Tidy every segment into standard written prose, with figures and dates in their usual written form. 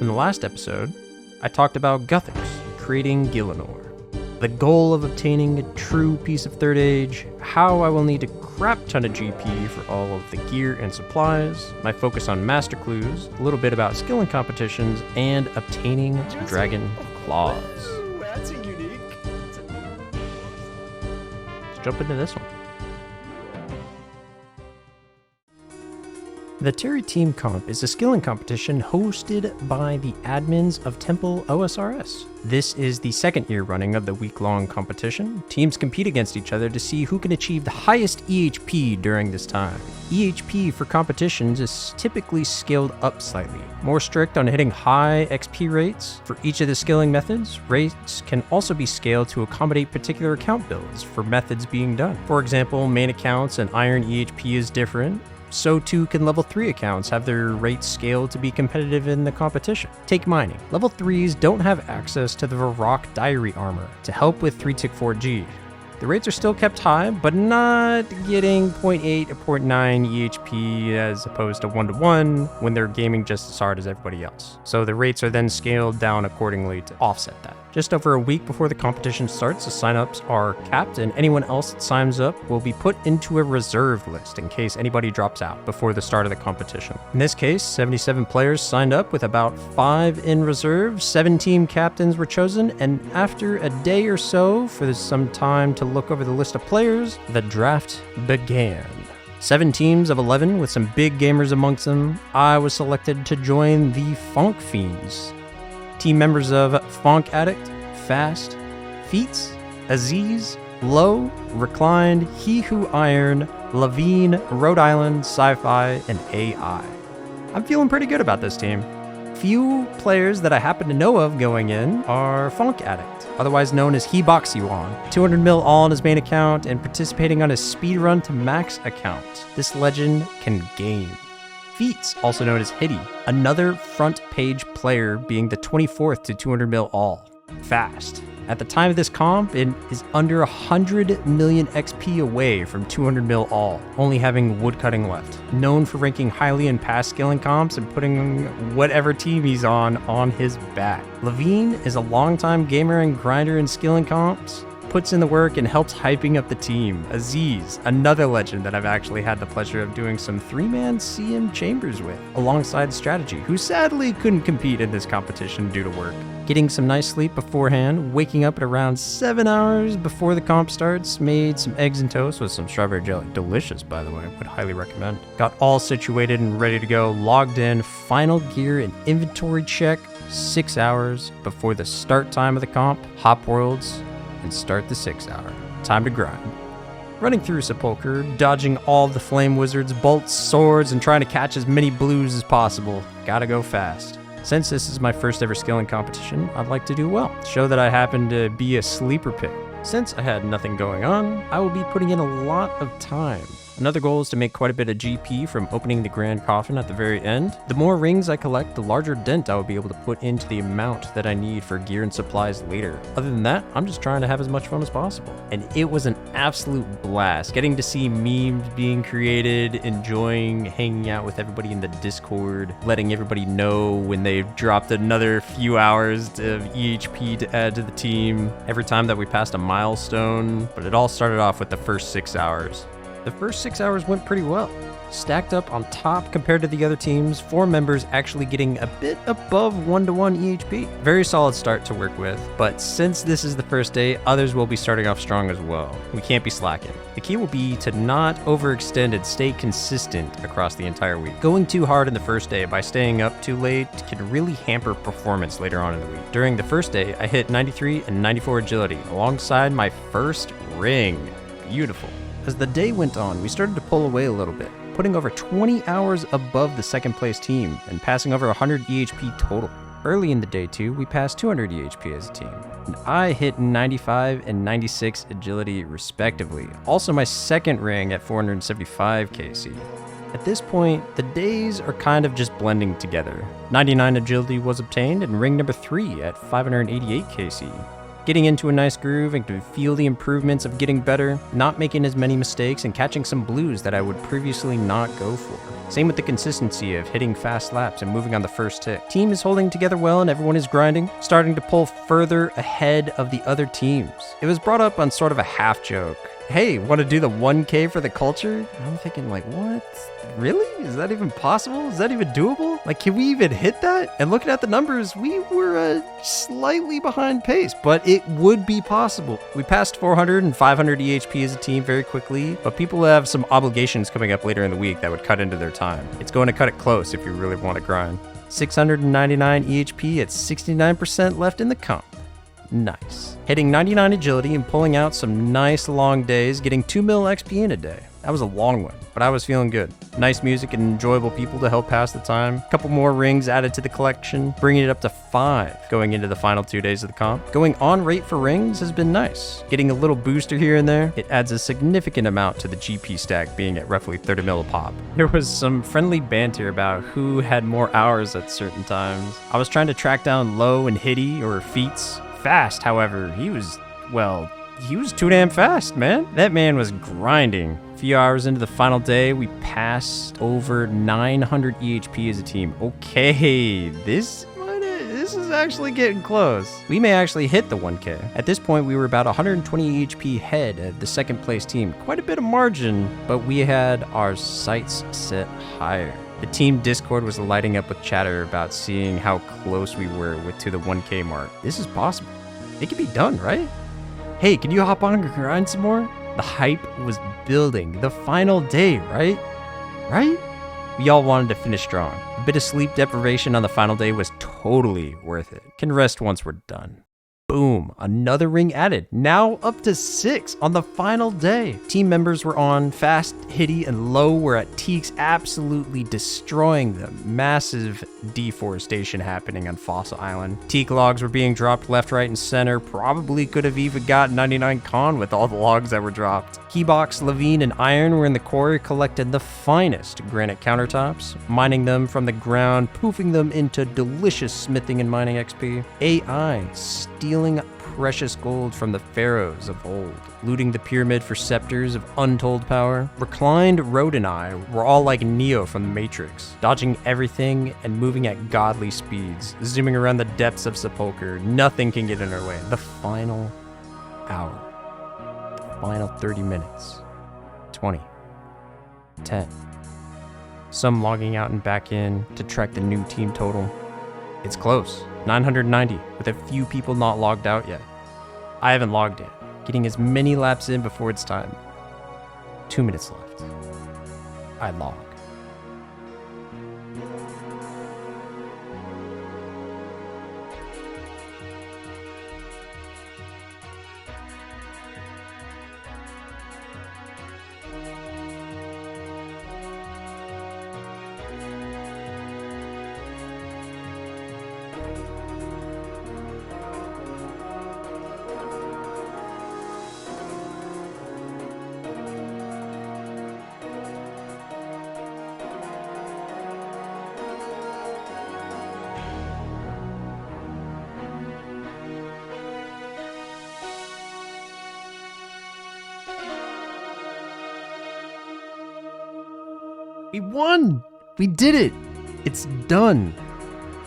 In the last episode, I talked about Guthix creating Gielinor, the goal of obtaining a true piece of Third Age, how I will need a crap ton of GP for all of the gear and supplies, my focus on master clues, a little bit about skilling competitions, and obtaining dragon claws. That's unique. Let's jump into this one. The Terry Team Comp is a skilling competition hosted by the admins of Temple OSRS. This is the second year running of the week-long competition. Teams compete against each other to see who can achieve the highest EHP during this time. EHP for competitions is typically scaled up slightly, more strict on hitting high XP rates. For each of the skilling methods, rates can also be scaled to accommodate particular account builds for methods being done. For example, main accounts and iron EHP is different. So too can level 3 accounts have their rates scaled to be competitive in the competition. Take mining. Level 3s don't have access to the Varrock Diary armor to help with 3-4G. The rates are still kept high, but not getting 0.8 or 0.9 EHP as opposed to 1-to-1 when they're gaming just as hard as everybody else. So the rates are then scaled down accordingly to offset that. Just over a week before the competition starts, the signups are capped, and anyone else that signs up will be put into a reserve list in case anybody drops out before the start of the competition. In this case, 77 players signed up with about 5 in reserve, 7 team captains were chosen, and after a day or so for some time to look over the list of players, the draft began. 7 teams of 11 with some big gamers amongst them. I was selected to join the Fonk Fiends. Team members of Fonk Addict, Fast, Feats, Aziz, Low, Reclined, He Who Iron, Levine, Rhode Island, Sci-Fi, and AI. I'm feeling pretty good about this team. Few players that I happen to know of going in are Fonk Addict, otherwise known as Heboxyuan, 200 mil all on his main account and participating on his speedrun to max account. This legend can game. Feats, also known as Hitty, another front page player being the 24th to 200 mil all. Fast. At the time of this comp, it is under 100 million XP away from 200 mil all, only having woodcutting left. Known for ranking highly in past skilling comps and putting whatever team he's on his back. Levine is a longtime gamer and grinder in skilling comps, puts in the work and helps hyping up the team. Aziz, another legend that I've actually had the pleasure of doing some 3-man CM chambers with, alongside Strategy, who sadly couldn't compete in this competition due to work. Getting some nice sleep beforehand, waking up at around 7 hours before the comp starts, made some eggs and toast with some strawberry jelly. Delicious, by the way, would highly recommend. Got all situated and ready to go, logged in, final gear and inventory check, 6 hours before the start time of the comp, hop worlds, and start the 6 hour. Time to grind. Running through Sepulchre, dodging all the flame wizards, bolts, swords, and trying to catch as many blues as possible. Gotta go fast. Since this is my first ever skilling competition, I'd like to do well. Show that I happen to be a sleeper pick. Since I had nothing going on, I will be putting in a lot of time. Another goal is to make quite a bit of GP from opening the grand coffin at the very end. The more rings I collect, the larger dent I will be able to put into the amount that I need for gear and supplies later. Other than that, I'm just trying to have as much fun as possible. And it was an absolute blast getting to see memes being created, enjoying hanging out with everybody in the Discord, letting everybody know when they've dropped another few hours of EHP to add to the team every time that we passed a milestone. But it all started off with the first 6 hours. The first 6 hours went pretty well. Stacked up on top compared to the other teams, 4 members actually getting a bit above 1-to-1 EHP. Very solid start to work with, but since this is the first day, others will be starting off strong as well. We can't be slacking. The key will be to not overextend and stay consistent across the entire week. Going too hard in the first day by staying up too late can really hamper performance later on in the week. During the first day, I hit 93 and 94 agility alongside my first ring. Beautiful. As the day went on, we started to pull away a little bit, putting over 20 hours above the second place team and passing over 100 EHP total. Early in the day too, we passed 200 EHP as a team, and I hit 95 and 96 agility respectively, also my second ring at 475 KC. At this point, the days are kind of just blending together. 99 agility was obtained and ring number 3 at 588 KC. Getting into a nice groove and could feel the improvements of getting better, not making as many mistakes, and catching some blues that I would previously not go for. Same with the consistency of hitting fast laps and moving on the first tick. Team is holding together well and everyone is grinding, starting to pull further ahead of the other teams. It was brought up on sort of a half joke. Hey, want to do the 1K for the culture? I'm thinking like, what? Really? Is that even possible? Is that even doable? Like, can we even hit that? And looking at the numbers, we were slightly behind pace, but it would be possible. We passed 400 and 500 EHP as a team very quickly, but people have some obligations coming up later in the week that would cut into their time. It's going to cut it close if you really want to grind. 699 EHP at 69% left in the comp. Nice. Hitting 99 agility and pulling out some nice long days, getting 2 mil XP in a day. That was a long one, but I was feeling good. Nice music and enjoyable people to help pass the time. Couple more rings added to the collection, bringing it up to 5 going into the final 2 days of the comp. Going on rate for rings has been nice. Getting a little booster here and there, it adds a significant amount to the GP stack being at roughly 30 mil a pop. There was some friendly banter about who had more hours at certain times. I was trying to track down low and hitty or feats. Fast, however, he was too damn fast, man. That man was grinding. A few hours into the final day, we passed over 900 EHP as a team. Okay, this is actually getting close. We may actually hit the 1K. At this point, we were about 120 EHP ahead of the second place team. Quite a bit of margin, but we had our sights set higher. The team Discord was lighting up with chatter about seeing how close we were to the 1K mark. This is possible. It can be done, right? Hey, can you hop on and grind some more? The hype was building. The final day, right? Right? We all wanted to finish strong. A bit of sleep deprivation on the final day was totally worth it. Can rest once we're done. Boom, another ring added, now up to 6 on the final day. Team members were on, fast, hitty, and low were at Teaks, absolutely destroying them. Massive deforestation happening on Fossil Island. Teak logs were being dropped left, right, and center. Probably could have even got 99 con with all the logs that were dropped. Keybox, Levine, and Iron were in the quarry collecting the finest granite countertops, mining them from the ground, poofing them into delicious smithing and mining XP. AI stealing precious gold from the pharaohs of old, looting the pyramid for scepters of untold power. Reclined Road and I were all like Neo from the Matrix, dodging everything and moving at godly speeds, zooming around the depths of Sepulchre. Nothing can get in our way. The final hour. The final 30 minutes. 20. 10. Some logging out and back in to track the new team total. It's close. 990, with a few people not logged out yet. I haven't logged in, getting as many laps in before it's time. 2 minutes left. I log. We won! We did it! It's done.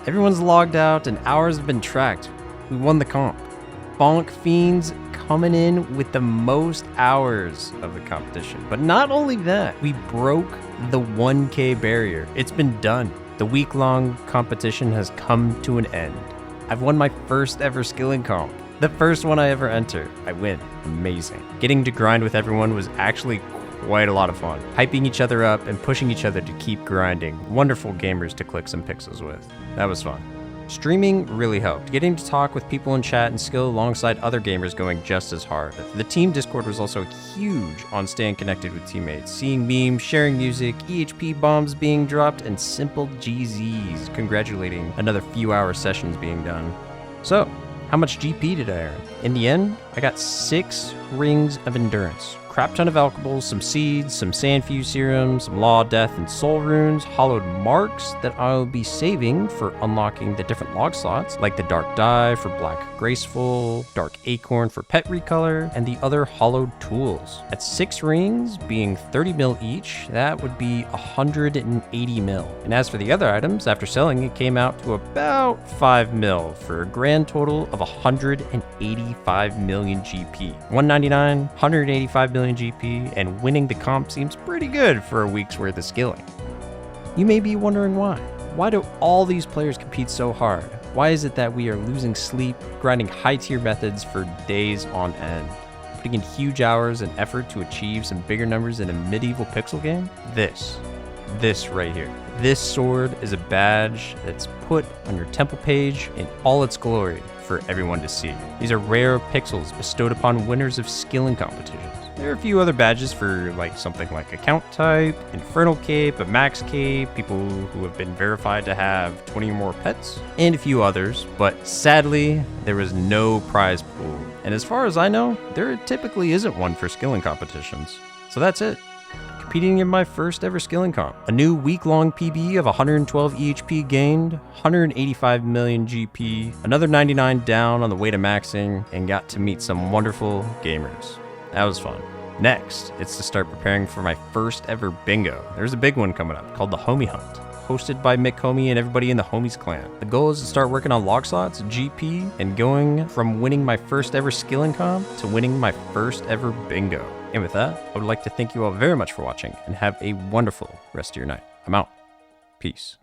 Everyone's logged out and hours have been tracked. We won the comp. Bonk Fiends coming in with the most hours of the competition. But not only that, we broke the 1K barrier. It's been done. The week-long competition has come to an end. I've won my first ever skilling comp. The first one I ever entered. I win. Amazing. Getting to grind with everyone was actually quite a lot of fun. Hyping each other up and pushing each other to keep grinding. Wonderful gamers to click some pixels with. That was fun. Streaming really helped. Getting to talk with people in chat and skill alongside other gamers going just as hard. The team Discord was also huge on staying connected with teammates, seeing memes, sharing music, EHP bombs being dropped, and simple GZs congratulating another few hour sessions being done. So, how much GP did I earn? In the end, I got 6 rings of endurance, crap ton of alchables, some seeds, some sandfuse serums, some law, death, and soul runes, hollowed marks that I'll be saving for unlocking the different log slots, like the dark dye for black graceful, dark acorn for pet recolor, and the other hollowed tools. At 6 rings, being 30 mil each, that would be 180 mil. And as for the other items, after selling, it came out to about 5 mil for a grand total of 185 million GP. 199, 185 million GP, and winning the comp seems pretty good for a week's worth of skilling. You may be wondering why. Why do all these players compete so hard? Why is it that we are losing sleep, grinding high-tier methods for days on end? Putting in huge hours and effort to achieve some bigger numbers in a medieval pixel game? This right here. This sword is a badge that's put on your temple page in all its glory for everyone to see. These are rare pixels bestowed upon winners of skilling competitions. There are a few other badges for something like account type, infernal cape, a max cape, people who have been verified to have 20 or more pets, and a few others, but sadly, there was no prize pool. And as far as I know, there typically isn't one for skilling competitions. So that's it. Competing in my first ever skilling comp. A new week-long PB of 112 EHP gained, 185 million GP, another 99 down on the way to maxing, and got to meet some wonderful gamers. That was fun. Next, it's to start preparing for my first ever bingo. There's a big one coming up called the Homie Hunt, hosted by Mick Homie and everybody in the Homies clan. The goal is to start working on log slots, GP, and going from winning my first ever skilling comp to winning my first ever bingo. And with that, I would like to thank you all very much for watching and have a wonderful rest of your night. I'm out. Peace.